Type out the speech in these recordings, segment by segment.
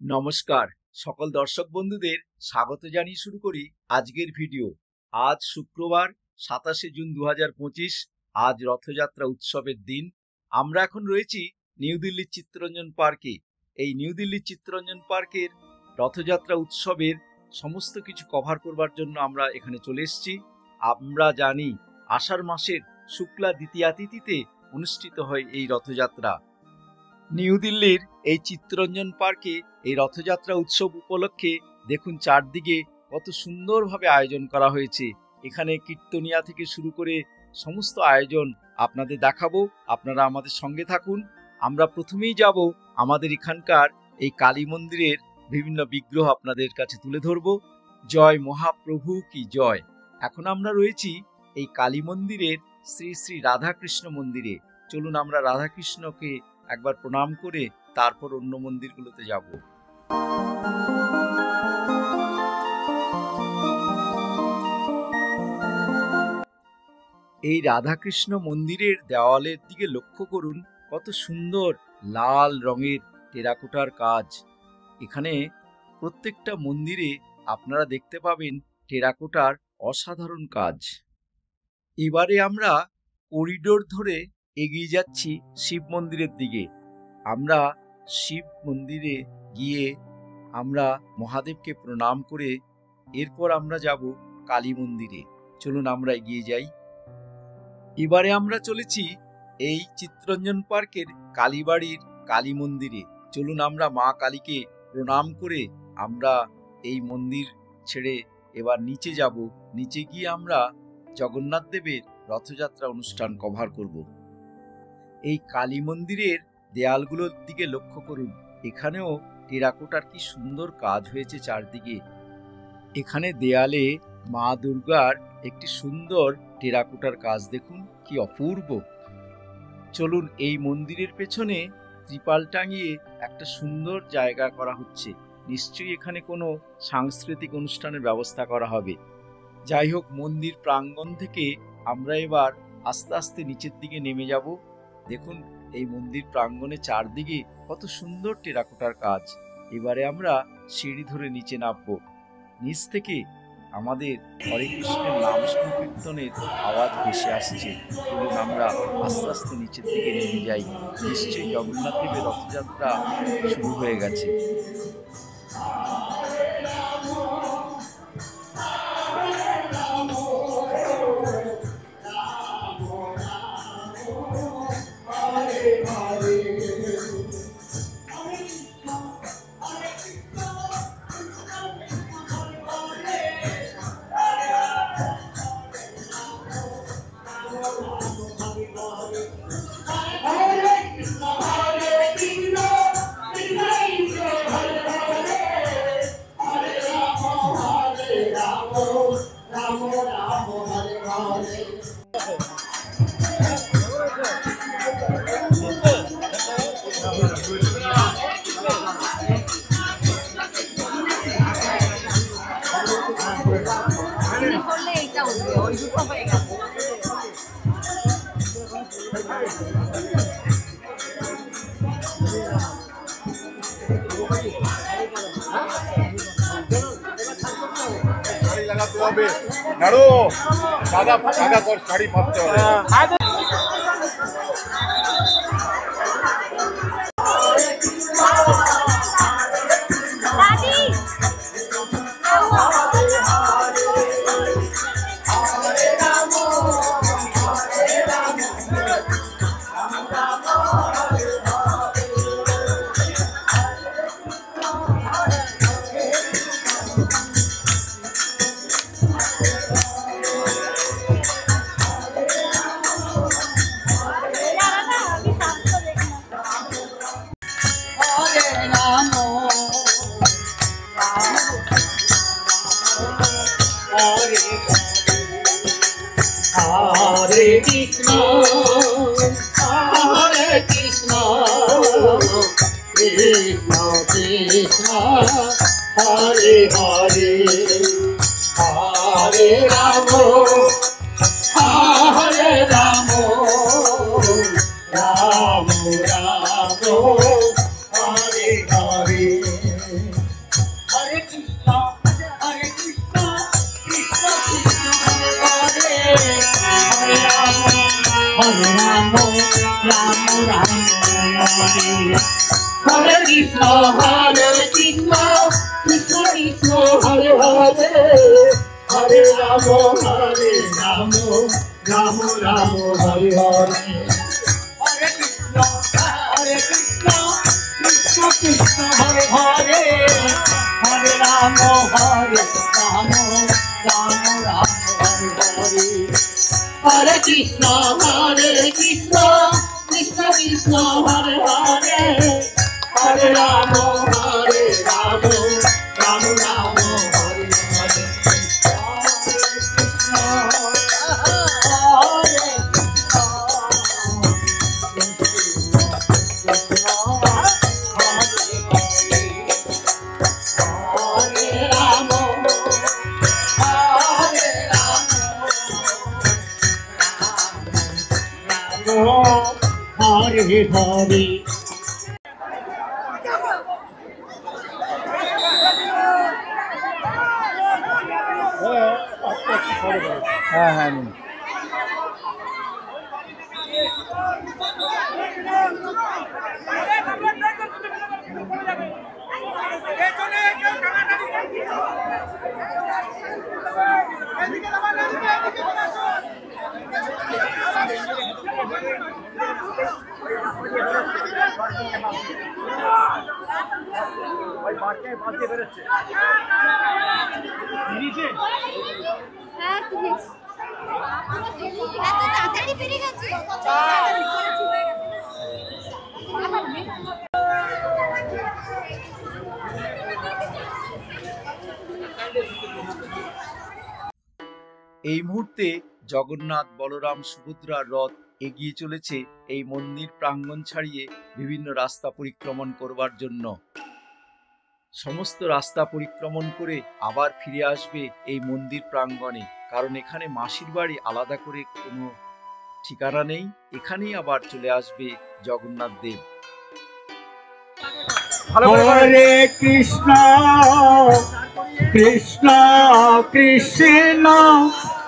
নমস্কার সকল দর্শক বন্ধুদের স্বাগত জানিয়ে শুরু করি আজকের ভিডিও। আজ শুক্রবার 27শে জুন 2025। আজ রথযাত্রা উৎসবের দিন। আমরা এখন রয়েছি নিউ দিল্লির চিত্তরঞ্জন পার্কে। এই নিউ দিল্লির চিত্তরঞ্জন পার্কের রথযাত্রা উৎসবের সমস্ত কিছু কভার করবার জন্য আমরা এখানে চলে এসেছি। আমরা জানি আষাঢ় মাসের শুক্লা দ্বিতীয়া তিথিতে অনুষ্ঠিত হয় এই রথযাত্রা। নিউ দিল্লির এই চিত্তরঞ্জন পার্কে এই রথযাত্রা উৎসব উপলক্ষে দেখুন চারদিকে কত সুন্দরভাবে আয়োজন করা হয়েছে। এখানে কীর্তনিয়া থেকে শুরু করে সমস্ত আয়োজন আপনাদের দেখাবো, আপনারা আমাদের সঙ্গে থাকুন। আমরা প্রথমেই যাব আমাদের এখানকার এই কালী মন্দিরের বিভিন্ন বিগ্রহ আপনাদের কাছে তুলে ধরব। জয় মহাপ্রভু কি জয়। এখন আমরা রয়েছি এই কালী মন্দিরের শ্রী শ্রী রাধাকৃষ্ণ মন্দিরে। চলুন আমরা রাধাকৃষ্ণকে একবার প্রণাম করে তারপর অন্য মন্দিরগুলোতে যাব। এই রাধাকৃষ্ণ মন্দিরের দেওয়ালের দিকে লক্ষ্য করুন, কত সুন্দর লাল রঙের টেরাকোটার কাজ। এখানে প্রত্যেকটা মন্দিরে আপনারা দেখতে পাবেন টেরাকোটার অসাধারণ কাজ। এবারে আমরা করিডোর ধরে এগিয়ে যাচ্ছি শিব মন্দিরের দিকে। আমরা শিব মন্দিরে গিয়ে আমরা মহাদেবকে প্রণাম করে এরপর আমরা যাব কালী মন্দিরে। চলুন আমরা এগিয়ে যাই। এবারে আমরা চলেছি এই চিত্তরঞ্জন পার্কের কালীবাড়ির কালী মন্দিরে। চলুন আমরা মা কালীকে প্রণাম করে আমরা এই মন্দির ছেড়ে এবার নিচে যাব। নিচে গিয়ে আমরা জগন্নাথ দেবের রথযাত্রা অনুষ্ঠান কভার করব। এই কালী মন্দিরের দেয়ালগুলোর দিকে লক্ষ্য করুন, এখানেও টেরাকোটার কি সুন্দর কাজ হয়েছে চারদিকে। এখানে দেয়ালে মা দুর্গার একটি সুন্দর টেরাকোটার কাজ দেখুন, কি অপূর্ব। চলুন এই মন্দিরের পেছনে ত্রিপাল টাঙিয়ে একটা সুন্দর জায়গা করা হচ্ছে। নিশ্চয়ই এখানে কোনো সাংস্কৃতিক অনুষ্ঠানের ব্যবস্থা করা হবে। যাই হোক, মন্দির প্রাঙ্গণ থেকে আমরা এবার আস্তে আস্তে নিচের দিকে নেমে যাব। দেখুন এই মন্দির প্রাঙ্গণে চারদিকে কত সুন্দর টেরাকোটার কাজ। এবারে আমরা সিঁড়ি ধরে নিচে নামবো। নিচ থেকে আমাদের হরে কৃষ্ণের নাম সংকীর্তনের আওয়াজ ভেসে আসছে। চলুন আমরা আস্তে আস্তে নিচের দিকে নেমে যাই। নিশ্চয়ই জগন্নাথ দেবের রথযাত্রা শুরু হয়ে গেছে। সাদা শাড়ি পাততে হবে। Hare Krishna, Hare Krishna, Krishna Krishna, Hare Hare, Hare Rama, Hare Rama, Rama Rama, Hare Hare. Hare Krishna, Krishna Krishna, Hare Hare, Hare Rama, Rama Rama, Hare Hare. Hare Krishna, Krishna Krishna, Hare Hare, Hare Rama, Rama Rama, Hare Hare. Hare Krishna, Krishna Krishna, Hare Hare, Hare Rama, Rama Rama, Hare Hare. Hare Hare. হ্যাঁ হ্যাঁ নিন। এই মুহূর্তে জগন্নাথ বলরাম সুভদ্রার রথ এগিয়ে চলেছে এই মন্দির প্রাঙ্গণ ছাড়িয়ে বিভিন্ন রাস্তা পরিক্রমণ করবার জন্য। সমস্ত রাস্তা পরিক্রমণ করে আবার ফিরে আসবে এই মন্দির প্রাঙ্গণে, কারণ এখানে মাসির বাড়ি আলাদা করে কোনো ঠিকানা নেই। এখানেই আবার চলে আসবে জগন্নাথ দেব। হরে কৃষ্ণ কৃষ্ণ কৃষ্ণ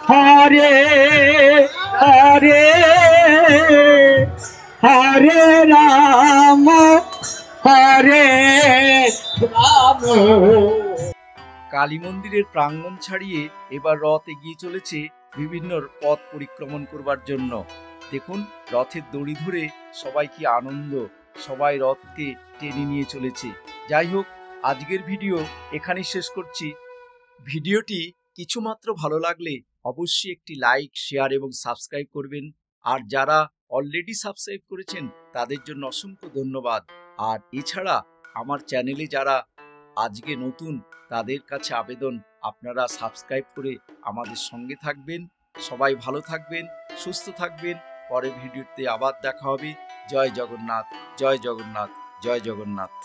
হরে হরে, হরে রাম হরে রাম। কালী মন্দিরের প্রাঙ্গণ ছাড়িয়ে এবার রথ এগিয়ে চলেছে বিভিন্ন পথ পরিক্রমণ করবার জন্য। দেখুন রথের দড়ি ধরে সবাই কি আনন্দ, সবাই রথকে টেনে নিয়ে চলেছে। যাই হোক, আজকের ভিডিও এখানেই শেষ করছি। ভিডিওটি কিছুমাত্র ভালো লাগলে অবশ্যই একটি লাইক, শেয়ার এবং সাবস্ক্রাইব করবেন। আর যারা অলরেডি সাবস্ক্রাইব করেছেন তাদের জন্য অসংখ্য ধন্যবাদ। আর এছাড়া আমার চ্যানেলে যারা আজকে নতুন, তাদের কাছে আবেদন আপনারা সাবস্ক্রাইব করে আমাদের সঙ্গে থাকবেন। সবাই ভালো থাকবেন, সুস্থ থাকবেন। পরের ভিডিওতে আবার দেখা হবে। জয় জগন্নাথ, জয় জগন্নাথ, জয় জগন্নাথ।